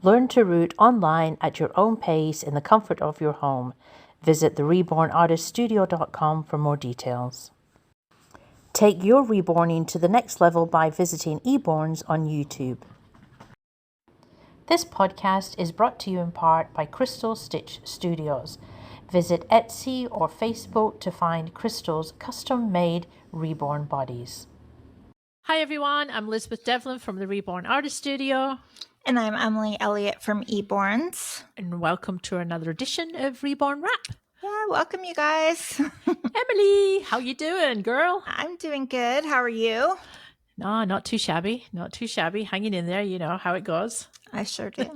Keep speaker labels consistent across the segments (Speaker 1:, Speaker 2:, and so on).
Speaker 1: Learn to root online at your own pace in the comfort of your home. Visit therebornartiststudio.com for more details. Take your reborning to the next level by visiting eBorns on YouTube. This podcast is brought to you in part by Crystal Stitch Studios. Visit Etsy or Facebook to find Crystal's custom-made reborn bodies. Hi everyone, I'm Lizbeth Devlin from the Reborn Artist Studio.
Speaker 2: And I'm Emily Elliott from Eborns.
Speaker 1: And welcome to another edition of Reborn Rap.
Speaker 2: Yeah, welcome you guys.
Speaker 1: Emily, how you doing, girl?
Speaker 2: I'm doing good. How are you?
Speaker 1: No, not too shabby. Not too shabby. Hanging in there, you know how it goes.
Speaker 2: I sure do.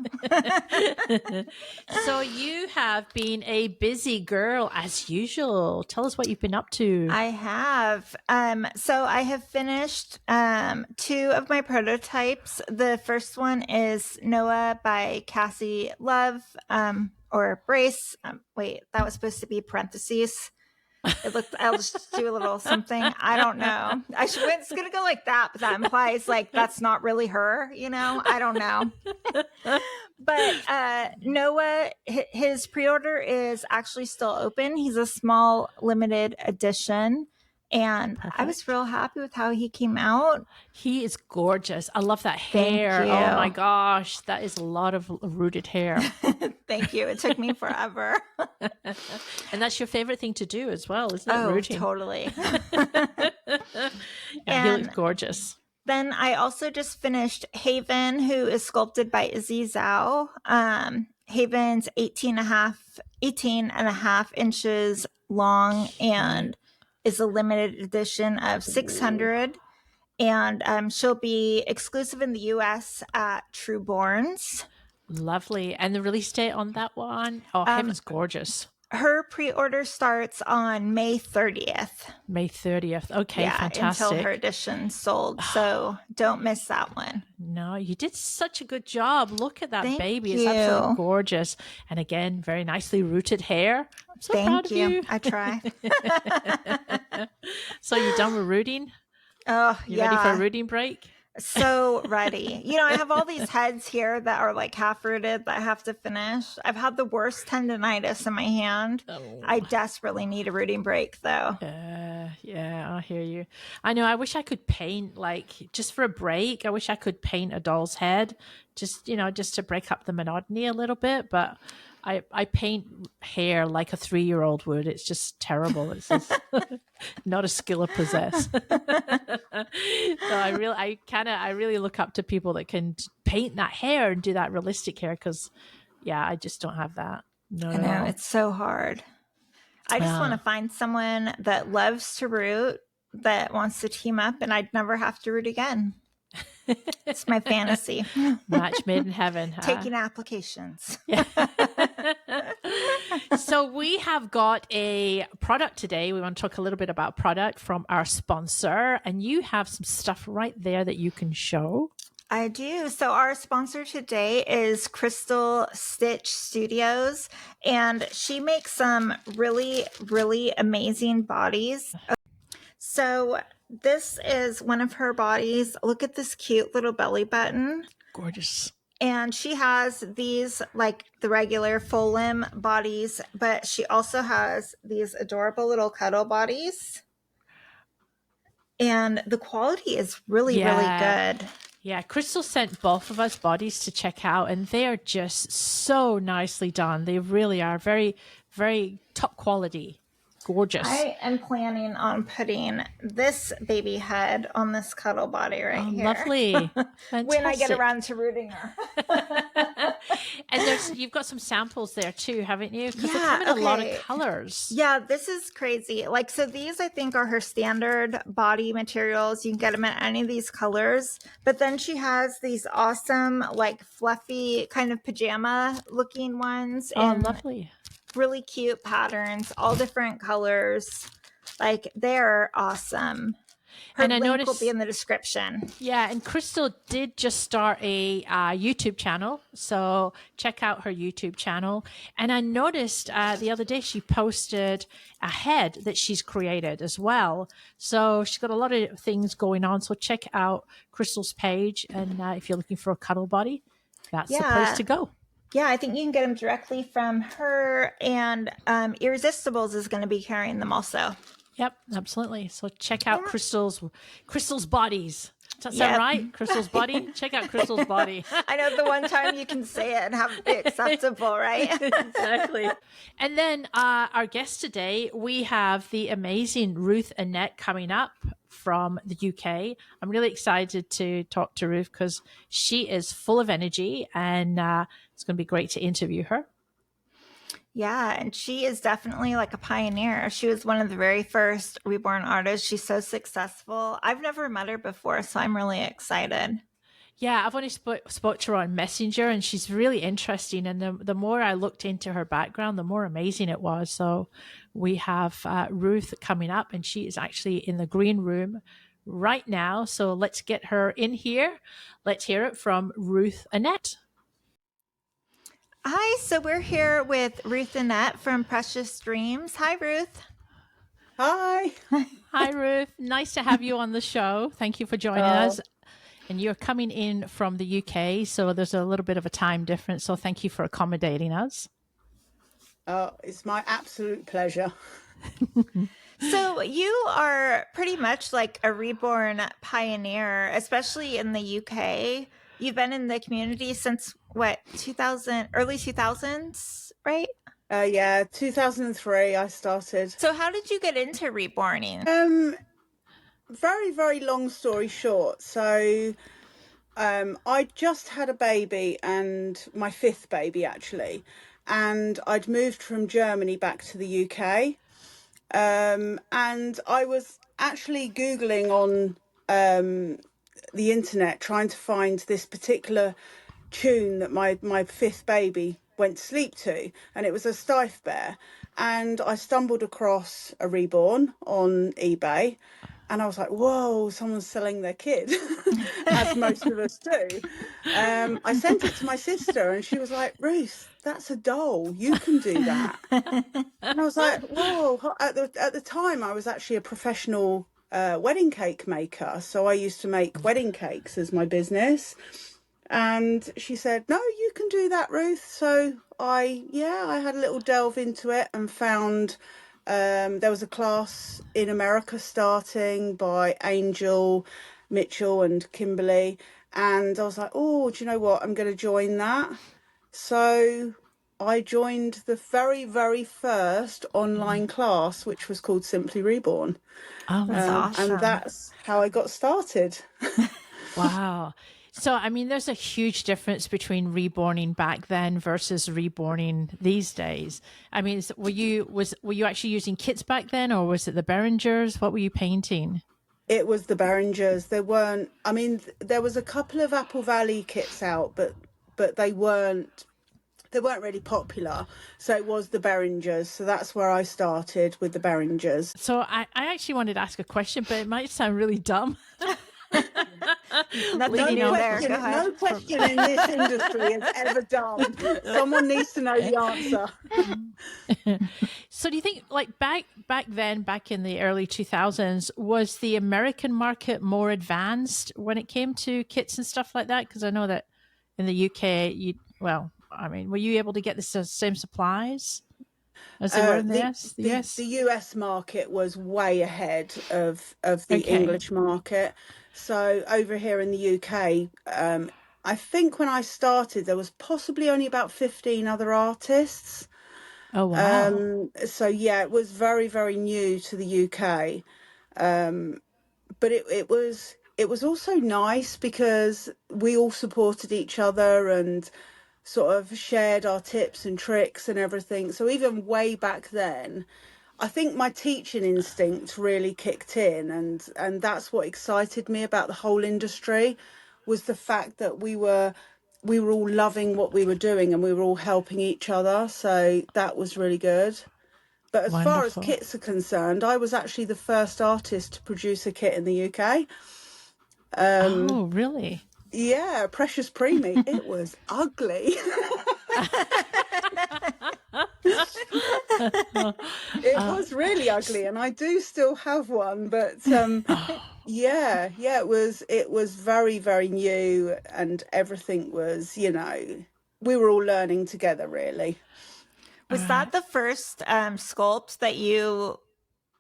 Speaker 1: So you have been a busy girl as usual. Tell us what you've been up to.
Speaker 2: I have. So I have finished 2 of my prototypes. The first one is Noah by Cassie Love, or Brace. Wait, that was supposed to be parentheses. It looked. I'll just do a little something. I don't know. It's gonna go like that, but that implies like that's not really her. You know. I don't know. But Noah, his pre-order is actually still open. He's a small limited edition. And Perfect. I was real happy with how he came out.
Speaker 1: He is gorgeous. I love that hair. Oh my gosh. That is a lot of rooted hair.
Speaker 2: Thank you. It took me forever.
Speaker 1: And that's your favorite thing to do as well, isn't it?
Speaker 2: Oh,
Speaker 1: rooting.
Speaker 2: Totally.
Speaker 1: Yeah, he looks gorgeous.
Speaker 2: Then I also just finished Haven, who is sculpted by Izzy Zhao. Haven's 18 and a half inches long and is a limited edition of 600. And she'll be exclusive in the U.S. at Truborns.
Speaker 1: Lovely. And the release date on that one? Oh, Haven's gorgeous.
Speaker 2: Her pre-order starts on May 30th.
Speaker 1: May 30th. Okay,
Speaker 2: yeah,
Speaker 1: fantastic.
Speaker 2: Until her edition's sold. So don't miss that one.
Speaker 1: No, you did such a good job. Look at that
Speaker 2: Thank
Speaker 1: baby.
Speaker 2: you.
Speaker 1: It's absolutely gorgeous. And again, very nicely rooted hair. I'm so proud of you.
Speaker 2: I try.
Speaker 1: So you done with rooting?
Speaker 2: Oh,
Speaker 1: you ready for a rooting break?
Speaker 2: So ready. You know, I have all these heads here that are like half rooted that I have to finish. I've had the worst tendonitis in my hand. Oh. I desperately need a rooting break though.
Speaker 1: Yeah, I hear you. I know. I wish I could paint, like, just for a break. I wish I could paint a doll's head, just to break up the monotony a little bit. But I paint hair like a 3-year-old would. It's just terrible. It's just not a skill I possess. So I really look up to people that can paint that hair and do that realistic hair because, yeah, I just don't have that. No,
Speaker 2: I know, it's so hard. I just want to find someone that loves to root, that wants to team up, and I'd never have to root again. It's my fantasy.
Speaker 1: Match made in heaven. Huh?
Speaker 2: Taking applications.
Speaker 1: Yeah. So we have got a product today. We want to talk a little bit about product from our sponsor, and you have some stuff right there that you can show.
Speaker 2: I do. So our sponsor today is Crystal Stitch Studios, and she makes some really, really amazing bodies. So this is one of her bodies. Look at this cute little belly button.
Speaker 1: Gorgeous.
Speaker 2: And she has these like the regular full limb bodies, but she also has these adorable little cuddle bodies. And the quality is really, really good.
Speaker 1: Yeah, Crystal sent both of us bodies to check out, and they are just so nicely done. They really are very, very top quality. Gorgeous.
Speaker 2: I am planning on putting this baby head on this cuddle body right here.
Speaker 1: Lovely.
Speaker 2: When I get around to rooting her.
Speaker 1: And you've got some samples there too, haven't you? Because they come in a lot of colors.
Speaker 2: Yeah, this is crazy. Like, so these I think are her standard body materials. You can get them in any of these colors. But then she has these awesome, like fluffy kind of pajama looking ones.
Speaker 1: Oh, lovely.
Speaker 2: Really cute patterns, all different colors. Like, they're awesome. Her link will be in the description.
Speaker 1: Yeah, and Crystal did just start a YouTube channel, so check out her YouTube channel. And I noticed the other day she posted a head that she's created as well. So she's got a lot of things going on. So check out Crystal's page, and if you're looking for a cuddle body. that's the place to go.
Speaker 2: Yeah, I think you can get them directly from her, and Irresistibles is going to be carrying them also.
Speaker 1: Yep, absolutely. So check out Crystal's Bodies. Does that sound right? Crystal's Body? Check out Crystal's Body.
Speaker 2: I know the one time you can say it and have it be acceptable, right?
Speaker 1: Exactly. And then our guest today, we have the amazing Ruth Annette coming up from the UK. I'm really excited to talk to Ruth because she is full of energy, and it's going to be great to interview her.
Speaker 2: Yeah, and she is definitely like a pioneer. She was one of the very first Reborn artists. She's so successful. I've never met her before, so I'm really excited.
Speaker 1: Yeah, I've only spoke to her on Messenger, and she's really interesting. And the more I looked into her background, the more amazing it was. So we have Ruth coming up, and she is actually in the green room right now. So let's get her in here. Let's hear it from Ruth Annette.
Speaker 2: Hi, so we're here with Ruth Annette from Precious Dreams. Hi, Ruth.
Speaker 3: Hi.
Speaker 1: Hi, Ruth. Nice to have you on the show. Thank you for joining us. And you're coming in from the UK, so there's a little bit of a time difference. So thank you for accommodating us.
Speaker 3: It's my absolute pleasure.
Speaker 2: So you are pretty much like a Reborn pioneer, especially in the UK. You've been in the community since what, 2000, early 2000s, right?
Speaker 3: Yeah, 2003 I started.
Speaker 2: So how did you get into reborning?
Speaker 3: Very, very long story short. So I just had a baby, and my fifth baby actually, and I'd moved from Germany back to the UK. And I was actually Googling on the internet trying to find this particular tune that my fifth baby went to sleep to, and it was a Stife Bear, and I stumbled across a Reborn on eBay, and I was like, whoa, someone's selling their kid, as most of us do. I sent it to my sister, and she was like, Ruth, that's a doll, you can do that. And I was like, whoa. At the time I was actually a professional wedding cake maker, so I used to make wedding cakes as my business. And she said, no, you can do that, Ruth. So I had a little delve into it and found there was a class in America starting by Angel, Mitchell and Kimberly. And I was like, oh, do you know what? I'm going to join that. So I joined the very, very first online class, which was called Simply Reborn.
Speaker 1: Oh, that's awesome.
Speaker 3: And that's how I got started.
Speaker 1: Wow. So, I mean, there's a huge difference between reborning back then versus reborning these days. I mean, were you actually using kits back then, or was it the Behringers? What were you painting?
Speaker 3: It was the Behringers. There was a couple of Apple Valley kits out, but they weren't really popular. So it was the Behringers. So that's where I started, with the Behringers.
Speaker 1: So I actually wanted to ask a question, but it might sound really dumb.
Speaker 3: No question in this industry is ever dumb. Someone needs to know the answer.
Speaker 1: So do you think, like, back then, back in the early 2000s, was the American market more advanced when it came to kits and stuff like that? Because I know that in the UK, were you able to get the same supplies as they were in the US?
Speaker 3: The US market was way ahead of the English market. So over here in the UK, I think when I started, there was possibly only about 15 other artists.
Speaker 1: Oh, wow.
Speaker 3: So yeah, it was very, very new to the UK. But it was also nice because we all supported each other and sort of shared our tips and tricks and everything. So even way back then, I think my teaching instinct really kicked in, and that's what excited me about the whole industry, was the fact that we were all loving what we were doing and we were all helping each other. So that was really good. But as far as kits are concerned, I was actually the first artist to produce a kit in the UK.
Speaker 1: Oh, really?
Speaker 3: Yeah, Precious Preemie. It was ugly. It was really ugly, and I do still have one, but yeah, it was very, very new, and everything was, we were all learning together, really.
Speaker 2: Was that the first sculpt that you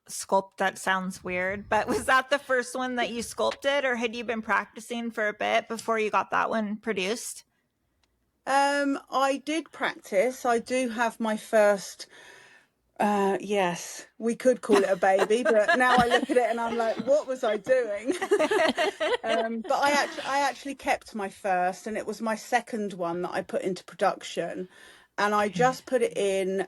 Speaker 2: sculpt? That sounds weird, but was that the first one that you sculpted, or had you been practicing for a bit before you got that one produced?
Speaker 3: I did practice. I do have my first, yes, we could call it a baby, but now I look at it and I'm like, what was I doing? But I actually kept my first, and it was my second one that I put into production, and I just put it in.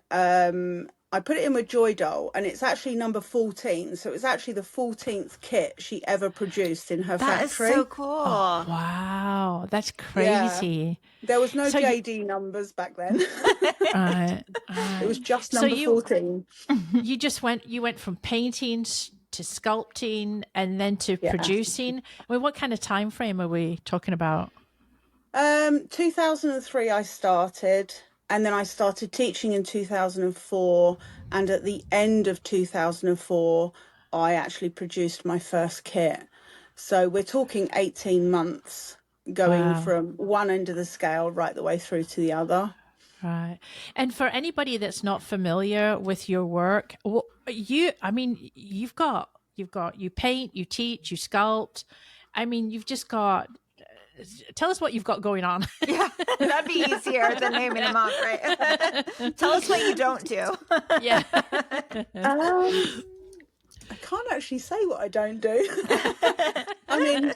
Speaker 3: I put it in with Joy Doll, and it's actually number 14. So it was actually the 14th kit she ever produced in her factory.
Speaker 2: That is so cool.
Speaker 4: Oh, wow. That's crazy.
Speaker 3: Yeah. There was no JD numbers back then. It was just number 14.
Speaker 4: You went from painting to sculpting and then to producing. I mean, what kind of time frame are we talking about?
Speaker 3: 2003 I started. And then I started teaching in 2004, and at the end of 2004, I actually produced my first kit. So we're talking 18 months going from one end of the scale right the way through to the other.
Speaker 4: Right. And for anybody that's not familiar with your work, you paint, you teach, you sculpt. I mean, you've just got... Tell us what you've got going on.
Speaker 2: Yeah, that'd be easier than naming them off, right? Tell us what you don't do.
Speaker 4: Yeah.
Speaker 3: I can't actually say what I don't do. I mean,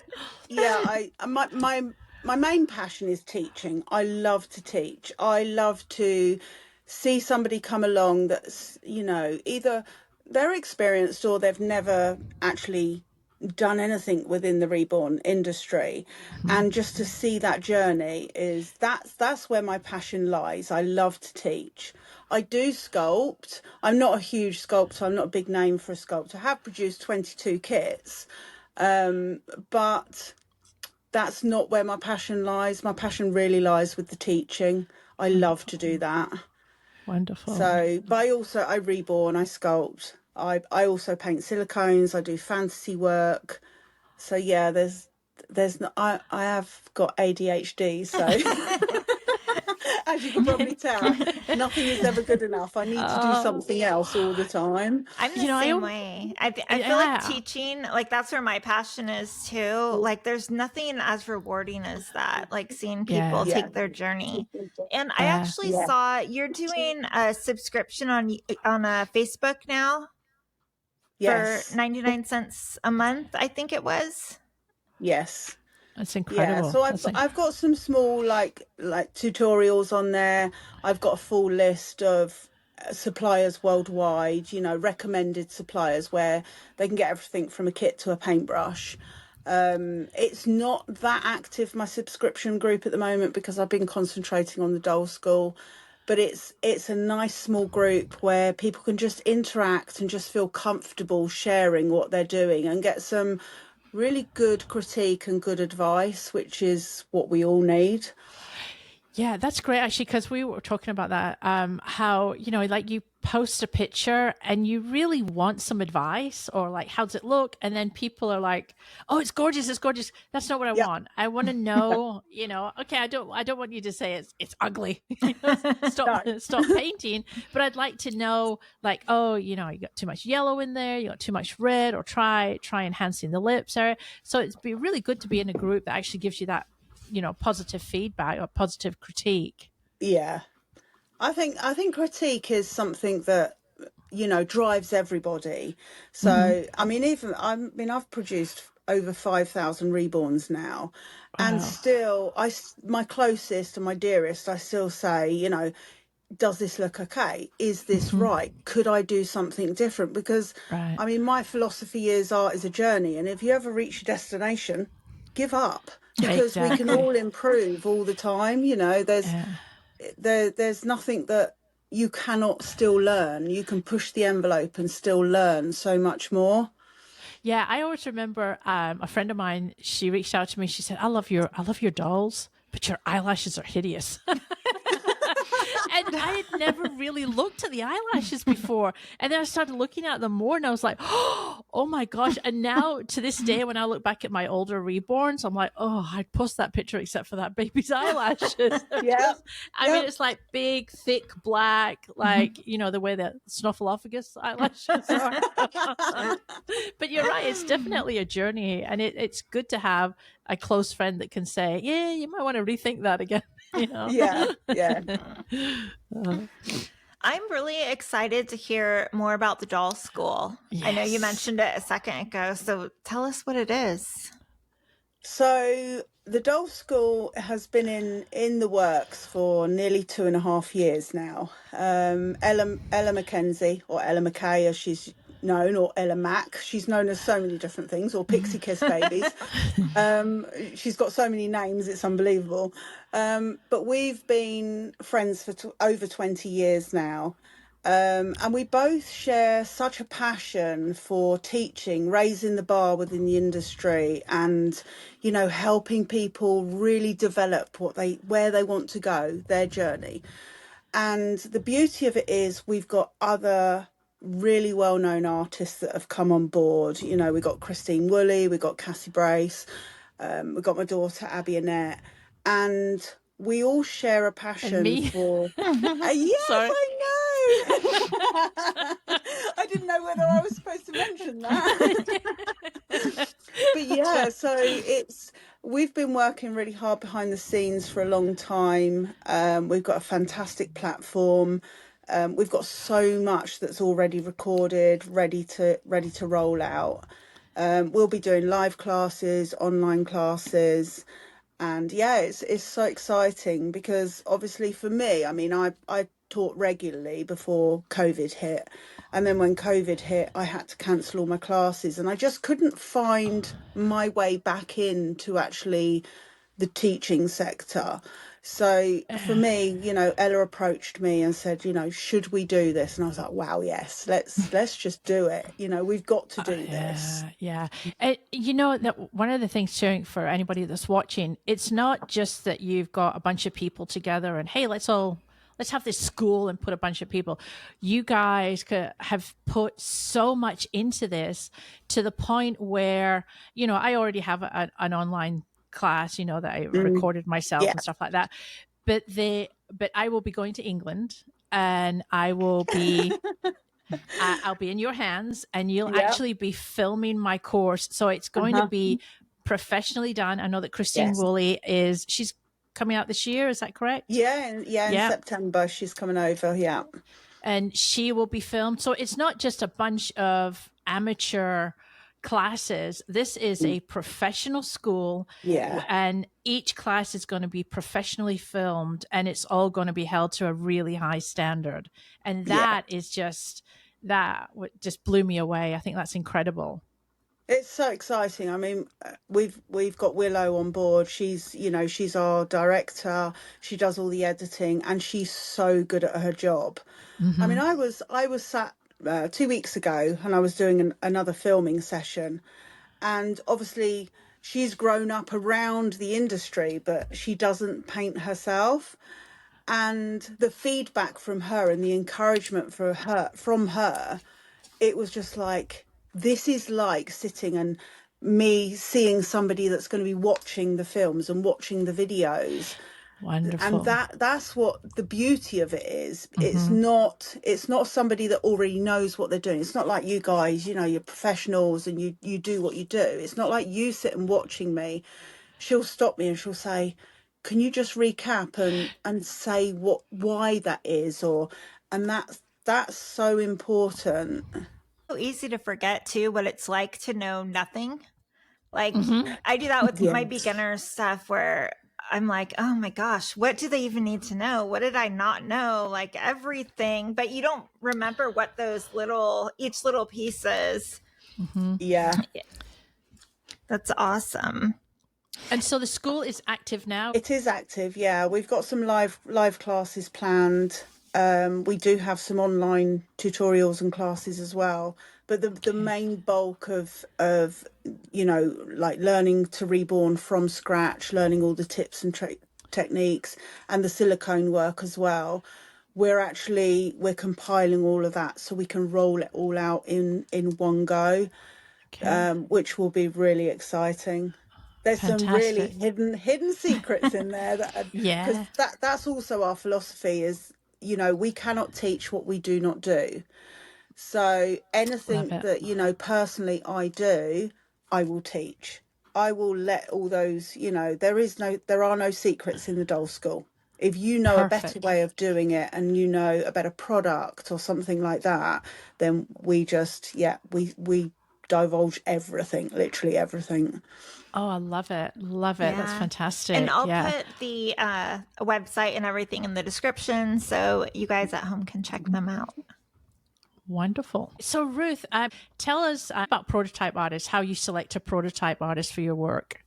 Speaker 3: yeah, my main passion is teaching. I love to teach. I love to see somebody come along that's, either they're experienced or they've never actually done anything within the reborn industry, and just to see that journey that's where my passion lies. I love to teach. I do sculpt. I'm not a huge sculptor. I'm not a big name for a sculptor. I have produced 22 kits, but that's not where my passion lies. My passion really lies with the teaching. I love to do that.
Speaker 4: Wonderful.
Speaker 3: So, but I reborn, I sculpt. I also paint silicones. I do fantasy work. So yeah, I have got ADHD. So as you can probably tell, nothing is ever good enough. I need to do something else all the time.
Speaker 2: I'm the same way. I feel like teaching, like that's where my passion is too. Like there's nothing as rewarding as that, like seeing people take their journey. And I actually saw you're doing a subscription on Facebook now.
Speaker 3: Yes.
Speaker 2: For 99 cents a month, I think it was.
Speaker 3: Yes.
Speaker 4: That's incredible.
Speaker 3: Yeah, so I've got some small like tutorials on there. I've got a full list of suppliers worldwide, recommended suppliers where they can get everything from a kit to a paintbrush. It's not that active, my subscription group at the moment, because I've been concentrating on the doll school. But it's a nice small group where people can just interact and just feel comfortable sharing what they're doing and get some really good critique and good advice, which is what we all need.
Speaker 4: Yeah, that's great, actually, because we were talking about that, how, like you post a picture and you really want some advice or like, how does it look? And then people are like, oh, it's gorgeous. It's gorgeous. That's not what I want. I want to know, okay, I don't want you to say it's ugly. Stop painting. But I'd like to know like, oh, you got too much yellow in there. You got too much red, or try enhancing the lips area. So it'd be really good to be in a group that actually gives you that, positive feedback or positive critique.
Speaker 3: Yeah. I think critique is something that, drives everybody. So, I mean, I've produced over 5,000 reborns now. Wow. And still, my closest and my dearest, I still say, does this look okay? Is this right? Could I do something different? Because, I mean, my philosophy is art is a journey. And if you ever reach your destination, give up. Because we can all improve all the time. There's nothing that you cannot still learn. You can push the envelope and still learn so much more.
Speaker 4: Yeah, I always remember a friend of mine, she reached out to me. She said, I love your dolls, but your eyelashes are hideous. And I had never really looked at the eyelashes before. And then I started looking at them more and I was like, oh my gosh. And now to this day, when I look back at my older reborns, I'm like, oh, I'd post that picture except for that baby's eyelashes.
Speaker 3: Yeah.
Speaker 4: I mean, it's like big, thick, black, like, you know, the way that snuffleupagus eyelashes are. But you're right. It's definitely a journey. And it's good to have a close friend that can say, yeah, you might want to rethink that again. You know?
Speaker 3: Yeah.
Speaker 2: I'm really excited to hear more about the doll school.
Speaker 4: Yes.
Speaker 2: I know you mentioned it a second ago, so tell us what it is.
Speaker 3: So the doll school has been in the works for nearly 2.5 years now. Ella Mackenzie, or Ella McKay as she's known, or Ella Mac. She's known as so many different things, or Pixie Kiss Babies. She's got so many names, it's unbelievable. But we've been friends for over 20 years now. And we both share such a passion for teaching, raising the bar within the industry, and, you know, helping people really develop where they want to go, their journey. And the beauty of it is we've got other really well-known artists that have come on board. You know, we've got Christine Woolley, we've got Cassie Brace, we've got my daughter Abby Annette, and we all share a passion for yes,
Speaker 4: Sorry.
Speaker 3: I know. I didn't know whether I was supposed to mention that. But yeah, so we've been working really hard behind the scenes for a long time. We've got a fantastic platform. We've got so much that's already recorded, ready to roll out. We'll be doing live classes, online classes, and yeah, it's so exciting because obviously for me, I mean, I taught regularly before COVID hit, and then when COVID hit, I had to cancel all my classes, and I just couldn't find my way back into actually the teaching sector. So for me, you know, Ella approached me and said, you know, should we do this? And I was like, wow, yes, let's just do it. You know, we've got to do this.
Speaker 4: Yeah. You know, that one of the things, sharing for anybody that's watching, it's not just that you've got a bunch of people together and, hey, let's have this school and put a bunch of people. You guys have put so much into this to the point where, you know, I already have an online class, you know, that I recorded myself and stuff like that. But I will be going to England, and I will be I'll be in your hands, and you'll actually be filming my course. So it's going to be professionally done. I know that Christine Woolley she's coming out this year. Is that correct?
Speaker 3: Yeah. In September she's coming over. Yeah.
Speaker 4: And she will be filmed. So it's not just a bunch of amateur classes. This is a professional school.
Speaker 3: Yeah.
Speaker 4: And each class is going to be professionally filmed, and it's all going to be held to a really high standard. And that is just blew me away. I think that's incredible.
Speaker 3: It's so exciting. I mean, we've got Willow on board. She's our director. She does all the editing, and she's so good at her job. I mean, I was sat 2 weeks ago, and I was doing another filming session, and obviously she's grown up around the industry, but she doesn't paint herself. And the feedback from her and the encouragement from her, it was just like, this is like sitting and me seeing somebody that's going to be watching the films and watching the videos.
Speaker 4: Wonderful.
Speaker 3: And that's what the beauty of it is. It's not somebody that already knows what they're doing. It's not like you guys, you know, you're professionals and you do what you do. It's not like you sit and watching me. She'll stop me and she'll say, can you just recap and say why that is? And that's so important.
Speaker 2: So easy to forget too what it's like to know nothing. Like I do that with my beginner stuff where I'm like, oh my gosh, what do they even need to know? What did I not know? Like everything, but you don't remember what each little piece is.
Speaker 3: Yeah.
Speaker 2: That's awesome.
Speaker 4: And so the school is active now?
Speaker 3: It is active, yeah. We've got some live classes planned. We do have some online tutorials and classes as well. But the main bulk of you know, like learning to reborn from scratch, learning all the tips and techniques and the silicone work as well, we're compiling all of that so we can roll it all out in one go, which will be really exciting. There's some really hidden secrets in there that because that's also our philosophy is, you know, we cannot teach what we do not do. So anything that, you know, personally I do, I will teach. I will let all those, you know, there are no secrets in the doll school. If you know a better way of doing it and you know a better product or something like that, then we just, we divulge everything, literally everything.
Speaker 4: Oh, I love it. Love it. That's fantastic.
Speaker 2: And I'll put the website and everything in the description so you guys at home can check them out.
Speaker 4: Wonderful. So Ruth, tell us about prototype artists, how you select a prototype artist for your work.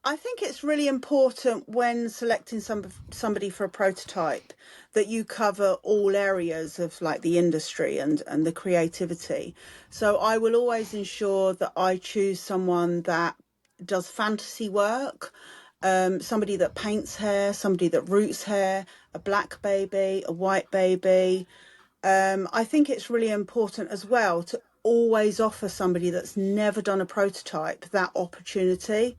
Speaker 3: I think it's really important when selecting somebody for a prototype that you cover all areas of like the industry and the creativity. So I will always ensure that I choose someone that does fantasy work, somebody that paints hair, somebody that roots hair, a black baby, a white baby. I think it's really important as well to always offer somebody that's never done a prototype that opportunity.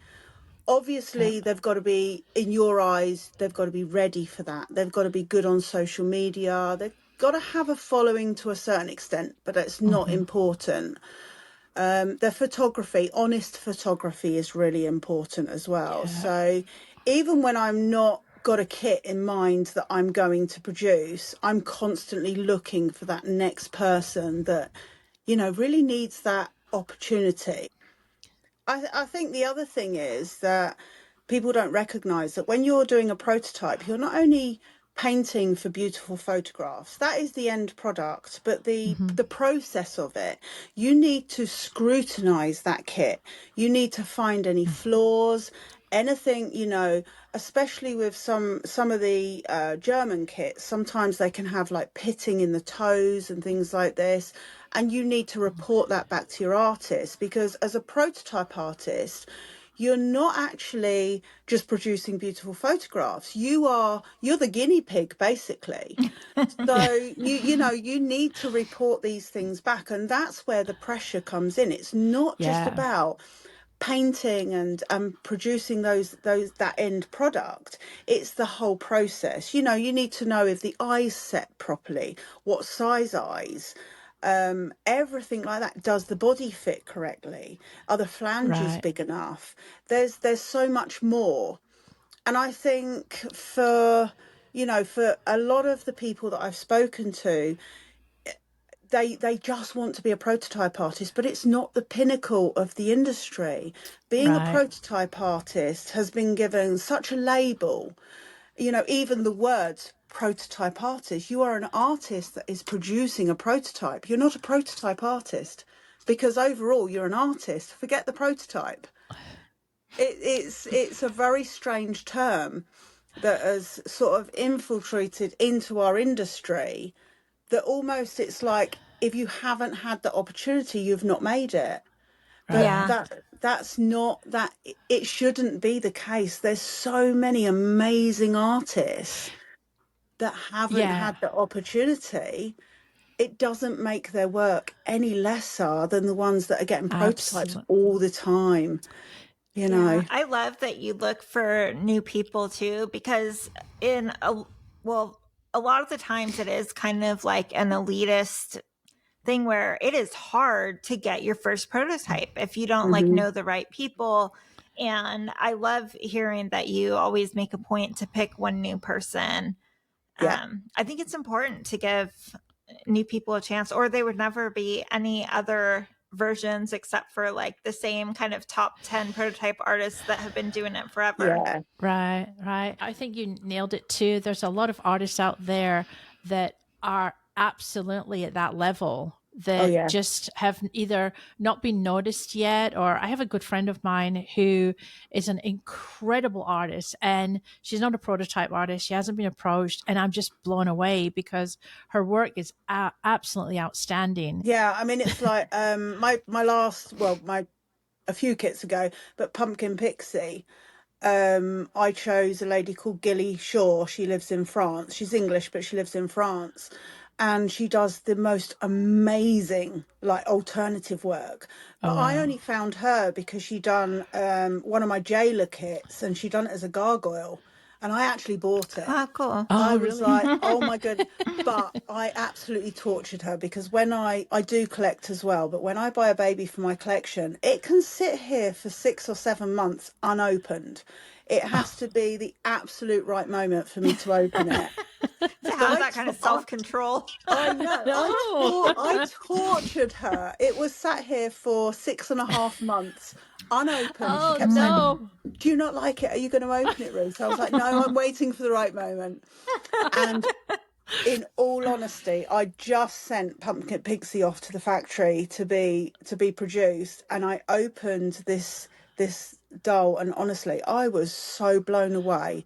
Speaker 3: Obviously, they've got to be, in your eyes, they've got to be ready for that. They've got to be good on social media. They've got to have a following to a certain extent, but it's not important. Their photography, honest photography is really important as well. So even when I'm not got a kit in mind that I'm going to produce, I'm constantly looking for that next person that, you know, really needs that opportunity. I think the other thing is that people don't recognize that when you're doing a prototype, you're not only painting for beautiful photographs, that is the end product, but the process of it, you need to scrutinize that kit. You need to find any flaws, anything, you know, especially with some of the German kits, sometimes they can have like pitting in the toes and things like this. And you need to report that back to your artist, because as a prototype artist, you're not actually just producing beautiful photographs. You're the guinea pig, basically. So you need to report these things back, and that's where the pressure comes in. It's not just about painting and producing that end product. It's the whole process. You know, you need to know if the eyes set properly, what size eyes, everything like that. Does the body fit correctly? Are the flanges big enough? There's so much more. And I think for a lot of the people that I've spoken to, they just want to be a prototype artist, but it's not the pinnacle of the industry. Being a prototype artist has been given such a label. You know, even the words prototype artist, you are an artist that is producing a prototype. You're not a prototype artist, because overall you're an artist. Forget the prototype. It's a very strange term that has sort of infiltrated into our industry, that almost it's like if you haven't had the opportunity, you've not made it. But that's not that. It shouldn't be the case. There's so many amazing artists that haven't had the opportunity. It doesn't make their work any lesser than the ones that are getting prototypes all the time. You know,
Speaker 2: I love that you look for new people too, because a lot of the times it is kind of like an elitist thing where it is hard to get your first prototype if you don't like know the right people. And I love hearing that you always make a point to pick one new person. I think it's important to give new people a chance, or there would never be any other versions except for like the same kind of top 10 prototype artists that have been doing it forever.
Speaker 4: Right. I think you nailed it too. There's a lot of artists out there that are absolutely at that level that just have either not been noticed yet, or I have a good friend of mine who is an incredible artist, and she's not a prototype artist. She hasn't been approached, and I'm just blown away because her work is absolutely outstanding.
Speaker 3: Yeah, I mean, it's like a few kits ago, but Pumpkin Pixie, I chose a lady called Gilly Shaw. She lives in France. She's English, but she lives in France. And she does the most amazing, like, alternative work. But I only found her because she done one of my jailer kits, and she done it as a gargoyle. And I actually bought it.
Speaker 2: Oh, cool.
Speaker 3: I was like, oh my goodness. But I absolutely tortured her, because when I do collect as well, but when I buy a baby for my collection, it can sit here for 6 or 7 months unopened. It has to be the absolute right moment for me to open it.
Speaker 2: To have that kind of self-control.
Speaker 3: I know. I tortured her. It was sat here for 6.5 months unopened. She kept saying, do you not like it? Are you going to open it, Ruth? I was like, no, I'm waiting for the right moment. And in all honesty, I just sent Pumpkin Pixie off to the factory to be produced, and I opened this doll, and honestly, I was so blown away.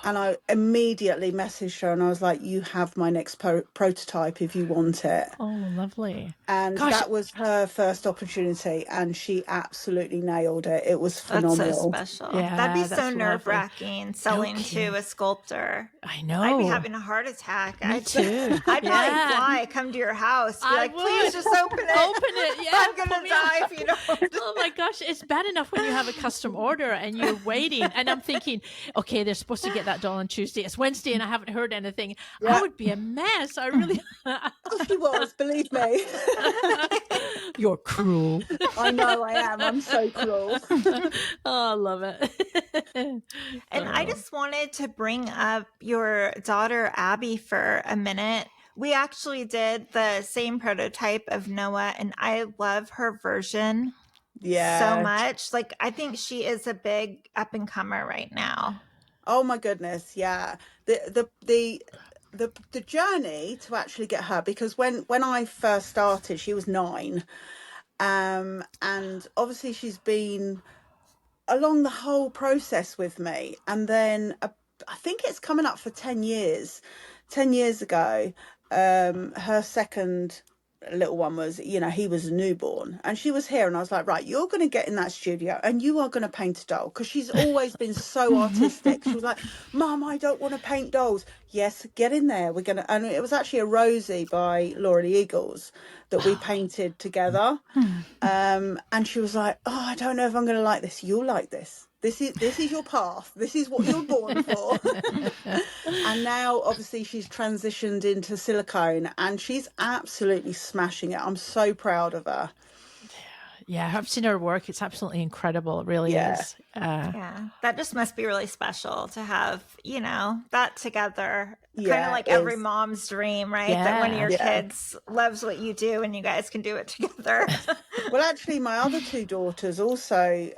Speaker 3: And I immediately messaged her, and I was like, you have my next prototype if you want it.
Speaker 4: Oh, lovely.
Speaker 3: And that was her first opportunity, and she absolutely nailed it. It was phenomenal.
Speaker 2: That's so special. Yeah, that'd be so nerve-wracking selling to a sculptor.
Speaker 4: I know.
Speaker 2: I'd be having a heart attack.
Speaker 4: Me too.
Speaker 2: I'd probably fly, come to your house, be like, please just open it.
Speaker 4: Open it, yeah.
Speaker 2: I'm going to die if you don't.
Speaker 4: Oh my gosh, it's bad enough when you have a custom order and you're waiting. And I'm thinking, okay, they're supposed to get that doll on Tuesday. It's Wednesday and I haven't heard anything. I would be a mess. I really...
Speaker 3: Oh, she was, believe me.
Speaker 4: You're cruel.
Speaker 3: I know I am. I'm so cruel.
Speaker 4: Oh, I love it.
Speaker 2: And I just wanted to bring up your daughter, Abby, for a minute. We actually did the same prototype of Noah, and I love her version so much. Like, I think she is a big up-and-comer right now.
Speaker 3: Oh, my goodness, yeah. The journey to actually get her, because when I first started, she was 9. And obviously she's been along the whole process with me. And then I think it's coming up for 10 years. 10 years ago, her second little one was, he was a newborn, and she was here, and I was like, right, you're going to get in that studio and you are going to paint a doll, because she's always been so artistic. She was like, Mum, I don't want to paint dolls. Yes, get in there. We're going to, and it was actually a Rosie by Laura Lee Eagles that we painted together. And she was like, oh, I don't know if I'm going to like this. You'll like this. This is your path. This is what you're born for. And now, obviously, she's transitioned into silicone, and she's absolutely smashing it. I'm so proud of her.
Speaker 4: Yeah, I've seen her work. It's absolutely incredible. It really is.
Speaker 2: Yeah, that just must be really special to have, that together. Kind of like every mom's dream, right?
Speaker 4: Yeah.
Speaker 2: That one of your kids loves what you do and you guys can do it together.
Speaker 3: Well, actually, my other 2 daughters also,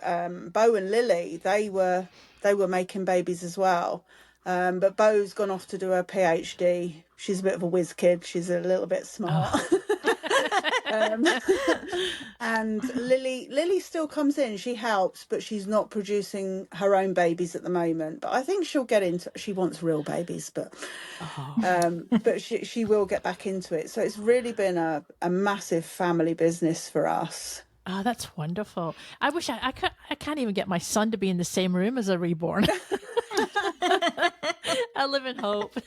Speaker 3: Bo and Lily, they were making babies as well. But Bo's gone off to do her PhD. She's a bit of a whiz kid. She's a little bit smart. And Lily still comes in. She helps, but she's not producing her own babies at the moment. But I think she'll get into. She wants real babies, but she will get back into it. So it's really been a massive family business for us.
Speaker 4: Oh, that's wonderful. I wish I can't even get my son to be in the same room as a reborn. I live in hope.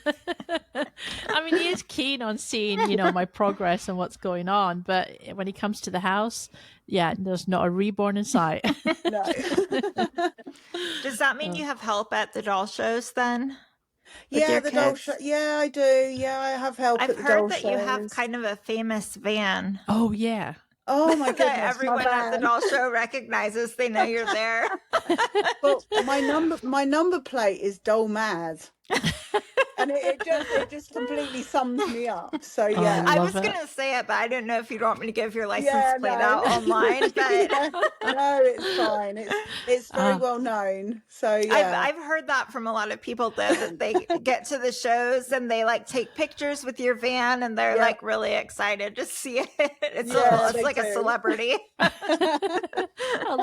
Speaker 4: I mean, he is keen on seeing, my progress and what's going on. But when he comes to the house, there's not a reborn in sight.
Speaker 3: No.
Speaker 2: Does that mean you have help at the doll shows then?
Speaker 3: Yeah, the doll show. Yeah, I do. Yeah, I have help at the doll shows.
Speaker 2: I've heard that you have kind of a famous van.
Speaker 4: Oh, yeah.
Speaker 3: Oh my goodness!
Speaker 2: That everyone at the doll show recognizes. They know you're there.
Speaker 3: Well, my number plate is Doll Mad, and it just completely sums me up. So yeah,
Speaker 2: I was gonna say it, but I didn't know if you'd want me to give your license plate out online. But
Speaker 3: no, it's fine. It's very well known. So yeah,
Speaker 2: I've heard that from a lot of people though, that they get to the shows and they take pictures with your van, and they're really excited to see it. It's like a celebrity.
Speaker 4: I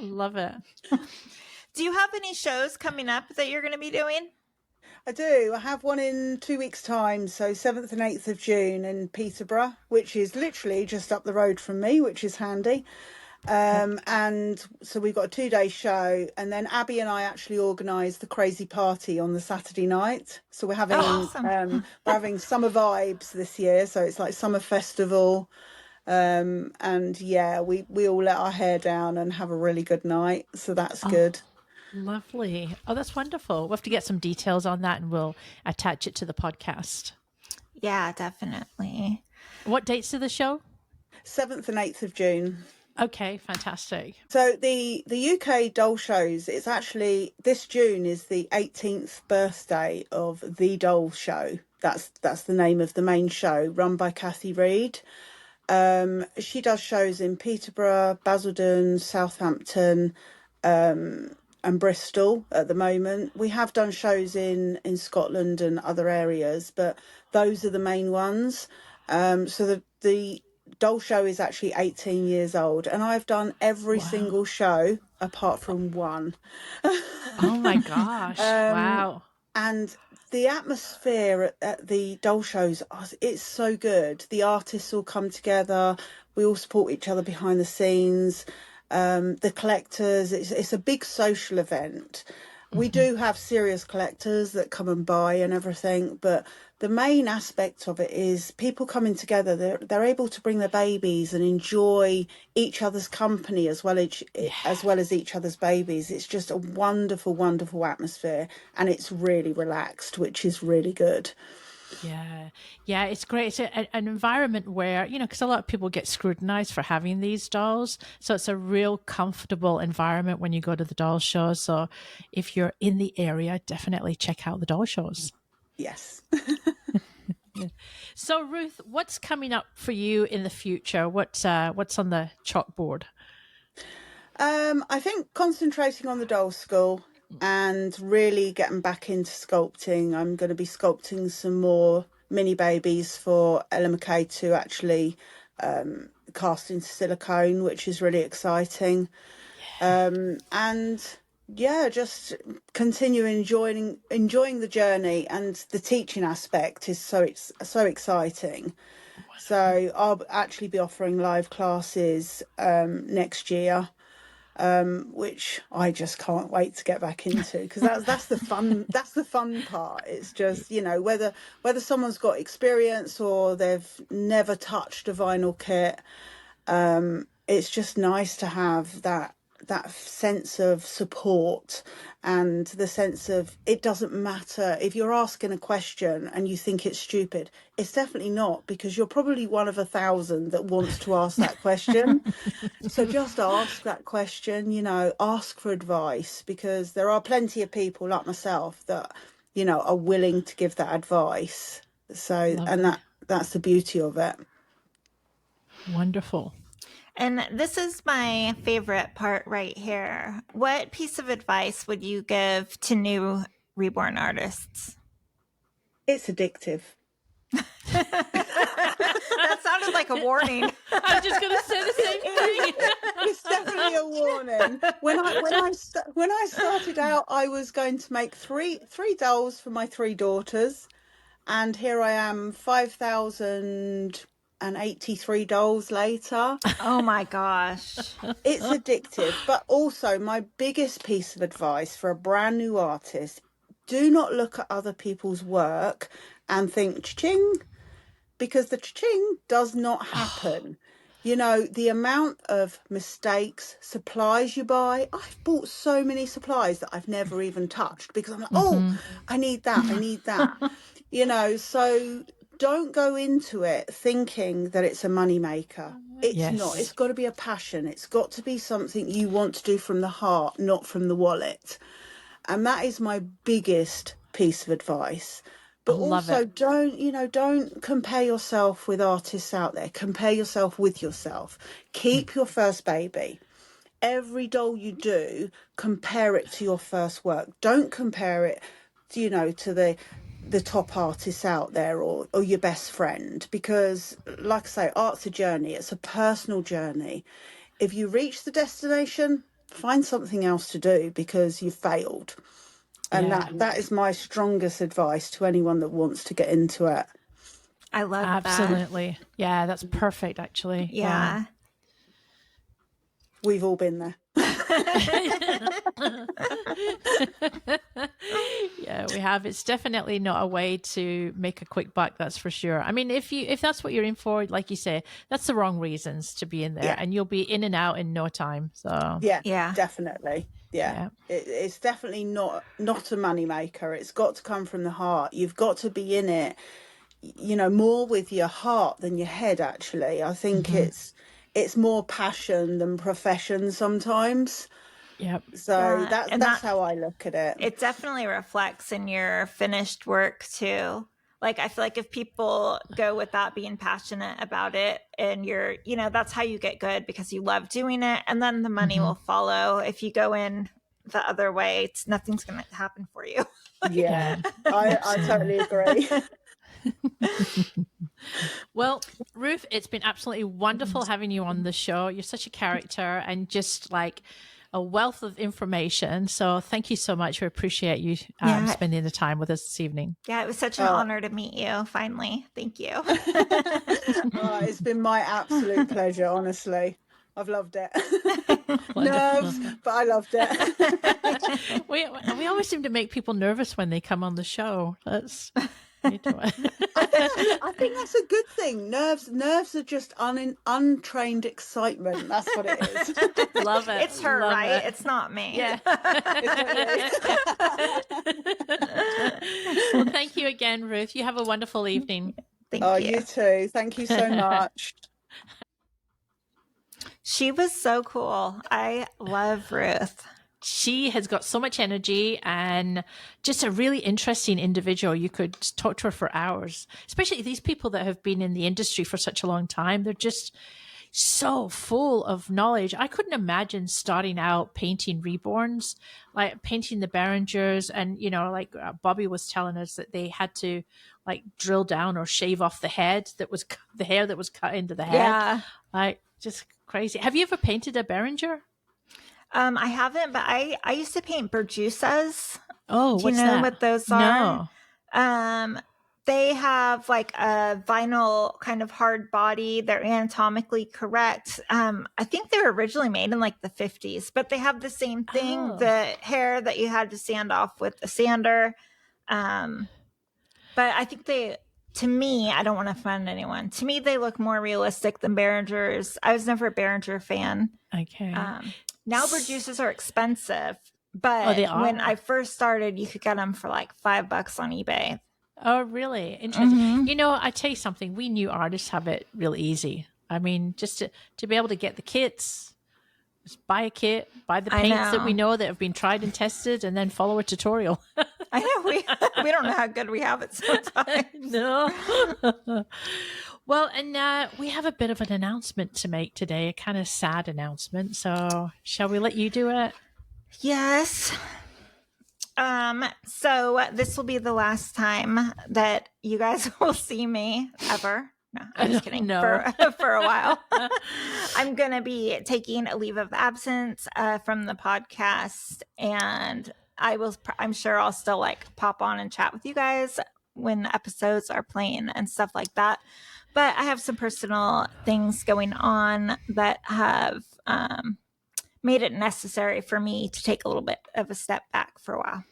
Speaker 4: love it.
Speaker 2: Do you have any shows coming up that you're going to be doing?
Speaker 3: I do. I have one in 2 weeks' time, so 7th and 8th of June in Peterborough, which is literally just up the road from me, which is handy. And so we've got a 2-day show, and then Abby and I actually organised the crazy party on the Saturday night. So we're having
Speaker 2: awesome.
Speaker 3: we're having summer vibes this year. So it's like summer festival. And yeah, we all let our hair down and have a really good night. So that's good.
Speaker 4: Lovely. Oh, that's wonderful. We'll have to get some details on that and we'll attach it to the podcast.
Speaker 2: Yeah, definitely.
Speaker 4: What dates of the show?
Speaker 3: 7th and 8th of June.
Speaker 4: Okay, fantastic.
Speaker 3: So the UK doll shows, it's actually, this June is the 18th birthday of the doll show. That's the name of the main show, run by Kathy Reed. She does shows in Peterborough, Basildon, Southampton, and Bristol at the moment. We have done shows in Scotland and other areas, but those are the main ones. So the doll show is actually 18 years old, and I've done every single show apart from one.
Speaker 4: Oh my gosh. Wow.
Speaker 3: And the atmosphere at the doll shows, it's so good. The artists all come together. We all support each other behind the scenes. The collectors, it's a big social event. We do have serious collectors that come and buy and everything, but the main aspect of it is people coming together. They're able to bring their babies and enjoy each other's company as well as each other's babies. It's just a wonderful, wonderful atmosphere, and it's really relaxed, which is really good.
Speaker 4: Yeah, it's great. It's an environment where, because a lot of people get scrutinized for having these dolls. So it's a real comfortable environment when you go to the doll show. So if you're in the area, definitely check out the doll shows.
Speaker 3: Yes.
Speaker 4: So Ruth, what's coming up for you in the future? What's on the chalkboard?
Speaker 3: I think concentrating on the doll school and really getting back into sculpting. I'm going to be sculpting some more mini babies for Ella McKay to actually cast into silicone, which is really exciting. And yeah, just continue enjoying the journey, and the teaching aspect is so exciting. So I'll actually be offering live classes next year. Which I just can't wait to get back into, because that's the fun part. It's just, whether someone's got experience or they've never touched a vinyl kit, it's just nice to have that sense of support, and the sense of, it doesn't matter if you're asking a question and you think it's stupid. It's definitely not, because you're probably one of 1,000 that wants to ask that question. So just ask that question, ask for advice, because there are plenty of people like myself that, are willing to give that advice. So, and that's the beauty of it.
Speaker 4: Wonderful.
Speaker 2: And this is my favorite part right here. What piece of advice would you give to new reborn artists?
Speaker 3: It's addictive.
Speaker 2: That sounded like a warning.
Speaker 4: I was just going to say the same thing.
Speaker 3: It's definitely a warning. When I started out, I was going to make three dolls for my 3 daughters, and here I am, 5,083 dolls later.
Speaker 2: Oh my gosh.
Speaker 3: It's addictive. But also, my biggest piece of advice for a brand new artist: do not look at other people's work and think cha-ching, because the cha-ching does not happen. The amount of mistakes, supplies you buy. I've bought so many supplies that I've never even touched, because I'm like, I need that. So don't go into it thinking that it's a money maker. It's not. It's got to be a passion. It's got to be something you want to do from the heart, not from the wallet. And that is my biggest piece of advice. But also, don't compare yourself with artists out there. Compare yourself with yourself. Keep your first baby. Every doll you do, compare it to your first work. Don't compare it, to the top artists out there, or your best friend, because, like I say, art's a journey. It's a personal journey. If you reach the destination, find something else to do, because you've failed. And that is my strongest advice to anyone that wants to get into it.
Speaker 2: I love that.
Speaker 4: Absolutely. Yeah, that's perfect, actually.
Speaker 2: Yeah.
Speaker 3: We've all been there.
Speaker 4: Yeah, we have. It's definitely not a way to make a quick buck, that's for sure. I mean, if that's what you're in for, like you say, that's the wrong reasons to be in there, and you'll be in and out in no time. So
Speaker 3: yeah, definitely. It's definitely not a money maker. It's got to come from the heart. You've got to be in it, you know, more with your heart than your head. Actually, I think it's more passion than profession sometimes.
Speaker 4: Yep.
Speaker 3: So that's how I look at it.
Speaker 2: It definitely reflects in your finished work too. Like, I feel like if people go with that, being passionate about it, and you're, you know, that's how you get good, because you love doing it, and then the money will follow. If you go in the other way, nothing's going to happen for you.
Speaker 3: Yeah, I totally agree.
Speaker 4: Well, Ruth, it's been absolutely wonderful having you on the show. You're such a character and just like a wealth of information. So thank you so much. We appreciate you spending the time with us this evening.
Speaker 2: Yeah, it was such an honor to meet you, finally. Thank you.
Speaker 3: It's been my absolute pleasure, honestly. I've loved it. Nerves, but I loved it.
Speaker 4: We always seem to make people nervous when they come on the show. That's...
Speaker 3: I think that's a good thing. Nerves are just untrained excitement. That's what it is.
Speaker 4: Love it.
Speaker 2: It's her,
Speaker 4: Love
Speaker 2: right?
Speaker 4: it.
Speaker 2: It's not me.
Speaker 4: Yeah. Well, thank you again, Ruth. You have a wonderful evening.
Speaker 2: Thank you.
Speaker 3: You too. Thank you so much.
Speaker 2: She was so cool. I love Ruth.
Speaker 4: She has got so much energy and just a really interesting individual. You could talk to her for hours, especially these people that have been in the industry for such a long time. They're just so full of knowledge. I couldn't imagine starting out painting Reborns, like painting the Beringers. And, you know, like Bobbi was telling us that they had to like drill down or shave off the head that was the hair that was cut into the head.
Speaker 2: Yeah.
Speaker 4: Like, just crazy. Have you ever painted a Beringer?
Speaker 2: I haven't, but I used to paint Berjusas.
Speaker 4: Oh,
Speaker 2: do you know
Speaker 4: that?
Speaker 2: what those are? No. They have like a vinyl kind of hard body. They're anatomically correct. I think they were originally made in like the 50s, but they have the same thing, the hair that you had to sand off with a sander. But I think to me, I don't want to offend anyone. To me, they look more realistic than Beringers. I was never a Beringer fan.
Speaker 4: Okay.
Speaker 2: Now Berjusas are expensive, but when I first started, you could get them for like $5 on eBay.
Speaker 4: Oh, really? Interesting. You know, I tell you something. We new artists have it real easy. I mean, just to be able to get the kits, just buy a kit, buy the paints that we know that have been tried and tested, and then follow a tutorial.
Speaker 2: I know we don't know how good we have it sometimes.
Speaker 4: No. Well, and we have a bit of an announcement to make today, a kind of sad announcement. So shall we let you do it?
Speaker 2: Yes. So this will be the last time that you guys will see me ever. No, I'm just kidding.
Speaker 4: No.
Speaker 2: For a while. I'm going to be taking a leave of absence from the podcast, and I'm sure I'll still like pop on and chat with you guys when episodes are playing and stuff like that. But I have some personal things going on that have made it necessary for me to take a little bit of a step back for a while.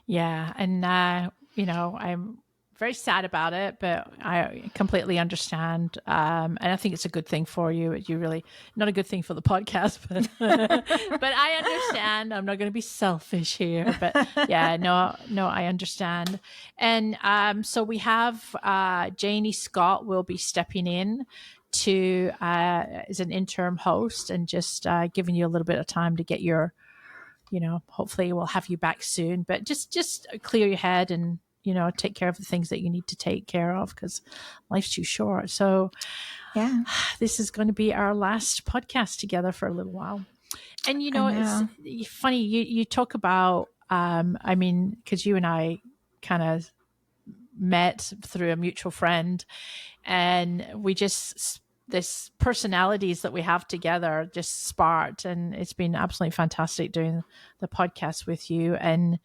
Speaker 4: Yeah. And, you know, I'm very sad about it, but I completely understand. And I think it's a good thing for you. You really, not a good thing for the podcast, but but I understand. I'm not going to be selfish here, but yeah, no, I understand. And so we have Janie Scott will be stepping in to as an interim host and just giving you a little bit of time to get your, you know, hopefully we'll have you back soon, but just clear your head and, you know, take care of the things that you need to take care of because life's too short. So
Speaker 2: yeah,
Speaker 4: this is going to be our last podcast together for a little while. And, you know, it's funny. You talk about, I mean, because you and I kind of met through a mutual friend and we just, this personalities that we have together just sparked, and it's been absolutely fantastic doing the podcast with you. And,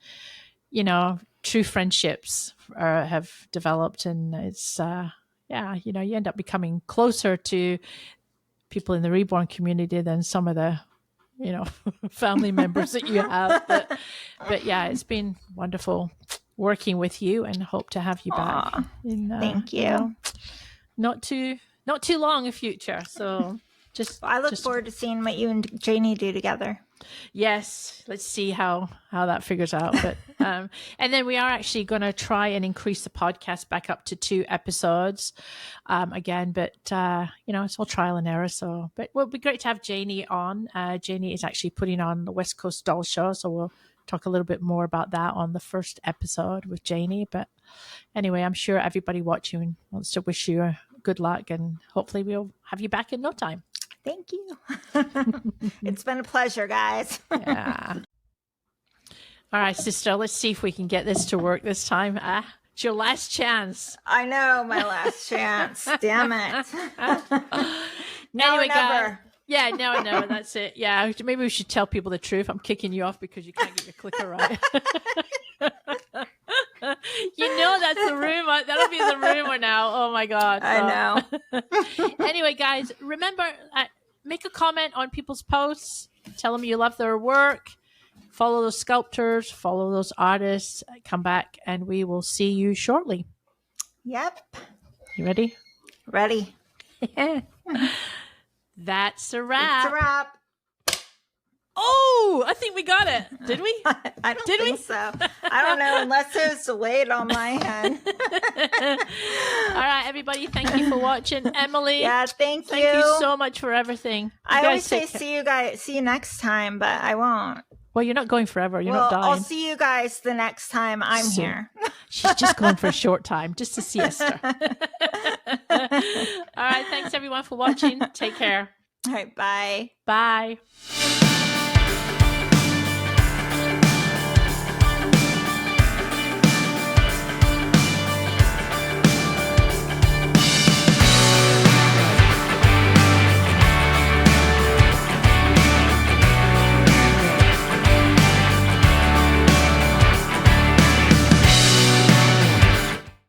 Speaker 4: you know, true friendships have developed, and it's you know, you end up becoming closer to people in the Reborn community than some of the family members that you have. But yeah, it's been wonderful working with you, and hope to have you back.
Speaker 2: Thank you.
Speaker 4: Not too long in future. So
Speaker 2: I look forward to seeing what you and Janie do together.
Speaker 4: Yes, let's see how that figures out. But and then we are actually going to try and increase the podcast back up to 2 episodes again. But it's all trial and error. So, but it would be great to have Janie on. Janie is actually putting on the West Coast Doll Show, so we'll talk a little bit more about that on the first episode with Janie. But anyway, I'm sure everybody watching wants to wish you good luck, and hopefully we'll have you back in no time.
Speaker 2: Thank you. It's been a pleasure, guys.
Speaker 4: Yeah. All right, sister, let's see if we can get this to work this time. It's your last chance.
Speaker 2: I know, my last chance. Damn it.
Speaker 4: Anyway, guys. Yeah, no, that's it. Yeah, maybe we should tell people the truth. I'm kicking you off because you can't get your clicker right. That's the rumor. That'll be the rumor now. Oh my God.
Speaker 2: I know.
Speaker 4: Anyway, guys, remember, make a comment on people's posts. Tell them you love their work. Follow those sculptors. Follow those artists. Come back and we will see you shortly.
Speaker 2: Yep.
Speaker 4: You ready?
Speaker 2: Ready.
Speaker 4: That's a wrap.
Speaker 2: It's a wrap.
Speaker 4: Oh, I think we got it. Did we?
Speaker 2: I don't think so. I don't know, unless it was delayed on my end.
Speaker 4: All right, everybody. Thank you for watching. Emily.
Speaker 2: Yeah, thank you.
Speaker 4: Thank you so much for everything.
Speaker 2: I always say see you next time, but I won't.
Speaker 4: Well, you're not going forever. You're not dying.
Speaker 2: I'll see you guys the next time I'm here.
Speaker 4: She's just going for a short time, just a siesta. All right. Thanks, everyone, for watching. Take care.
Speaker 2: All right. Bye.
Speaker 4: Bye.